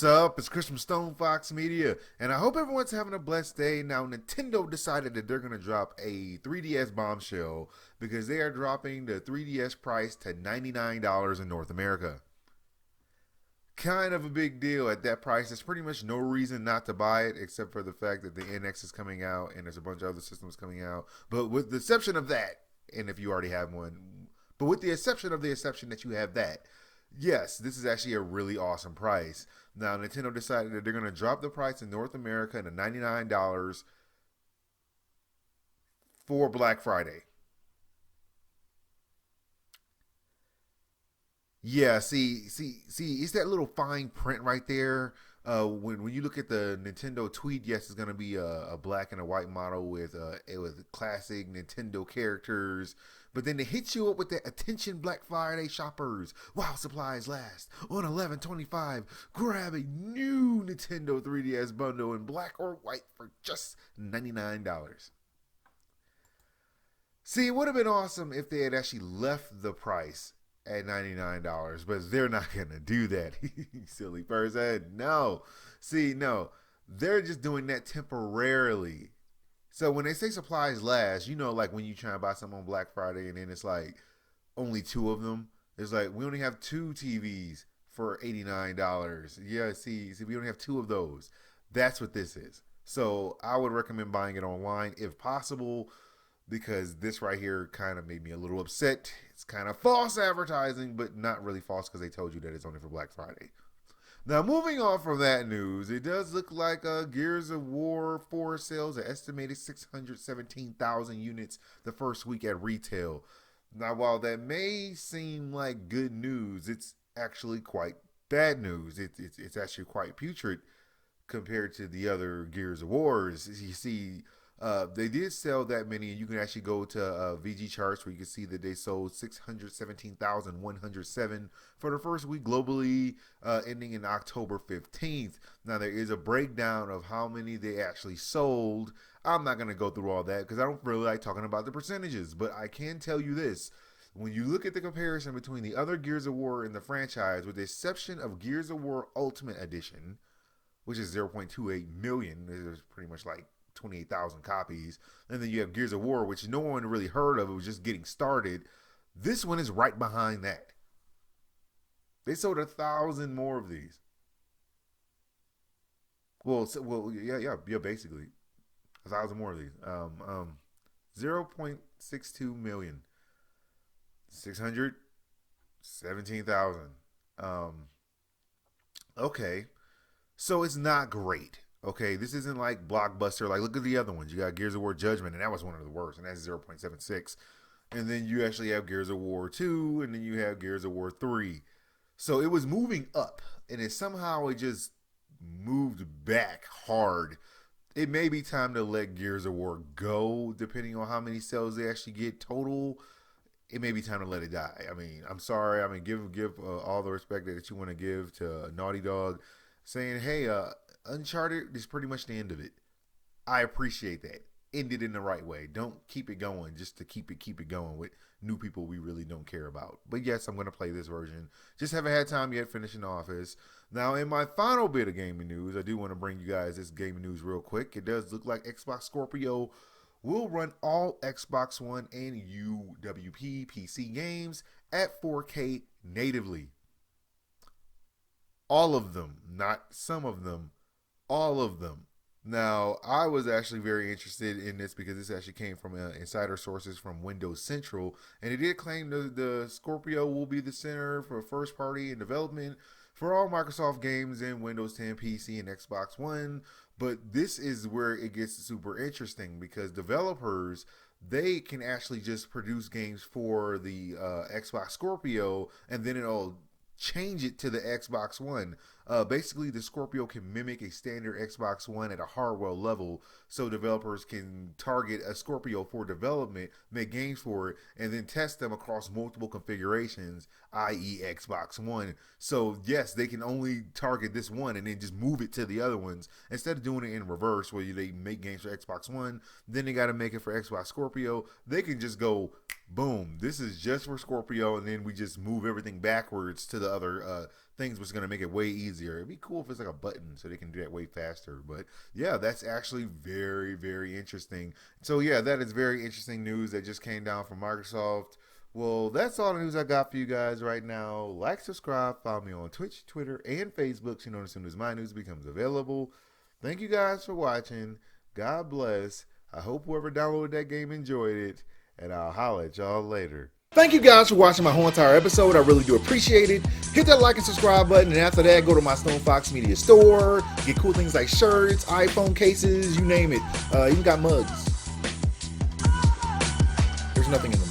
What's up? It's Chris from StonefoxMedia, and I hope everyone's having a blessed day. Now, Nintendo decided that they're going to drop a 3DS bombshell because they are dropping the 3DS price to $99 in North America. Kind of a big deal at that price. There's pretty much no reason not to buy it except for the fact that the NX is coming out and there's a bunch of other systems coming out. But with the exception of that, and if you already have one, but with the exception of the exception that you have that, yes, this is actually a really awesome price. Now, Nintendo decided that they're going to drop the price in North America to $99 for Black Friday. Yeah, see, it's that little fine print right there. When you look at the Nintendo tweet, yes, it's gonna be a black and a white model with classic Nintendo characters. But then they hit you up with that attention Black Friday shoppers while supplies last. On 11/25, grab a new Nintendo 3DS bundle in black or white for just $99. See, it would have been awesome if they had actually left the price at $99, but they're not going to do that. You silly person. No. See, no. They're just doing that temporarily. So when they say supplies last, like when you try and buy something on Black Friday and then it's like only two of them. It's like we only have two TVs for $89. Yeah, see, we only have two of those. That's what this is. So I would recommend buying it online if possible because this right here kind of made me a little upset. It's kind of false advertising, but not really false because they told you that it's only for Black Friday. Now, moving on from that news, it does look like Gears of War 4 sales are estimated 617,000 units the first week at retail. Now, while that may seem like good news, it's actually quite bad news. It's actually quite putrid compared to the other Gears of Wars. You see, they did sell that many, and you can actually go to VG charts where you can see that they sold 617,107 for the first week globally, ending in October 15th. Now, there is a breakdown of how many they actually sold. I'm not going to go through all that because I don't really like talking about the percentages, but I can tell you this. When you look at the comparison between the other Gears of War in the franchise, with the exception of Gears of War Ultimate Edition, which is 0.28 million, there's pretty much like 28,000 copies. And then you have Gears of War, which no one really heard of. It was just getting started. This one is right behind that. They sold 1,000 more of these. Yeah, basically 1,000 more of these. 0.62 million, 617,000. Okay, so it's not great. Okay, this isn't like Blockbuster. Like, look at the other ones. You got Gears of War Judgment, and that was one of the worst, and that's 0.76. And then you actually have Gears of War 2, and then you have Gears of War 3. So it was moving up, and it just moved back hard. It may be time to let Gears of War go, depending on how many sales they actually get total. It may be time to let it die. I mean, I'm sorry. I mean, give all the respect that you want to give to Naughty Dog, saying, hey, Uncharted is pretty much the end of it. I appreciate that. End it in the right way. Don't keep it going just to keep it going with new people we really don't care about. But yes, I'm going to play this version. Just haven't had time yet finishing Office. Now, in my final bit of gaming news, I do want to bring you guys this gaming news real quick. It does look like Xbox Scorpio will run all Xbox One and UWP PC games at 4K natively. All of them, not some of them. All of them. Now, I was actually very interested in this because this actually came from insider sources from Windows Central, and it did claim the Scorpio will be the center for first party and development for all Microsoft games in Windows 10 PC and Xbox One. But this is where it gets super interesting because developers, they can actually just produce games for the Xbox Scorpio, and then it'll change it to the Xbox One. Basically, the Scorpio can mimic a standard Xbox One at a hardware level, so developers can target a Scorpio for development, make games for it, and then test them across multiple configurations, i.e. Xbox One. So yes, they can only target this one and then just move it to the other ones instead of doing it in reverse, where they make games for Xbox One, then they got to make it for Xbox Scorpio. They can just go boom, this is just for Scorpio, and then we just move everything backwards to the other things, which is going to make it way easier. It'd be cool if it's like a button so they can do that way faster. But yeah, that's actually very, very interesting. So yeah, that is very interesting news that just came down from Microsoft. Well, that's all the news I got for you guys right now. Like, subscribe, follow me on Twitch, Twitter, and Facebook so you know as soon as my news becomes available. Thank you guys for watching. God bless. I hope whoever downloaded that game enjoyed it, and I'll holler at y'all later. Thank you guys for watching my whole entire episode. I really do appreciate it. Hit that like and subscribe button, and after that, go to my StonefoxMedia store. Get cool things like shirts, iPhone cases, you name it. Even got mugs. There's nothing in them.